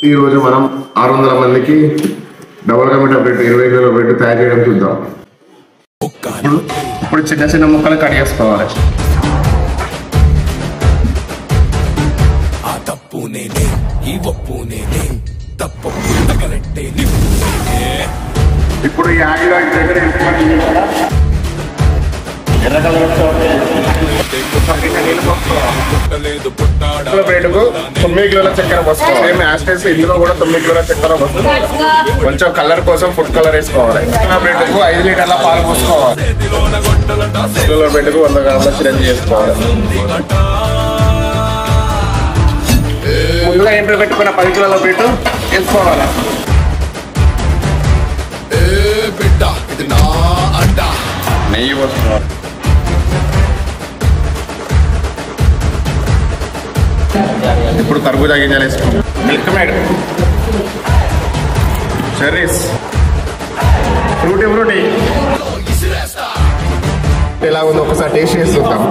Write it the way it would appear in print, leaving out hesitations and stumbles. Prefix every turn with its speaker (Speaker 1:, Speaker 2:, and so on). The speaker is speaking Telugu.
Speaker 1: ఈ రోజు మనం 600 మందికి డబుల్ కా మీఠా బ్రెడ్ 20 కిలోల బ్రెడ్ తయారు చేయడం చూద్దాం. ఇప్పుడు చిన్న చిన్న ముక్కలు కట్ చేసుకోవాలి. ఇప్పుడు ఈ ఆయిల్ ఎర్ర కలర్ బ్రెడ్కు 9 కిలోల చక్కెర పోసుకోవాలి. సేమ్ యాస్టేస్ ఇందులో కూడా 9 కిలోల చక్కెర పోసుకోవాలి. కొంచెం కలర్ కోసం ఫుడ్ కలర్ వేసుకోవాలి. బ్రెడ్కు 5 లీటర్ల పాలు పోసుకోవాలి. కిలోల బ్రెడ్కు 100 గ్రాముల చిరంజి చేసుకోవాలి. ముందుగా ఎంపిక పెట్టుకున్న 10 కిలోల బ్రెడ్ వేసుకోవాలి. నెయ్యి పోసుకోవాలి. ఇప్పుడు కర్బూజా గింజలు వేసుకోవాలి. మిల్క్ మేడ్, చెర్రీస్, ఫ్రూటీ ఎలా ఉందో ఒకసారి టేస్ట్ చేసి చూద్దాం.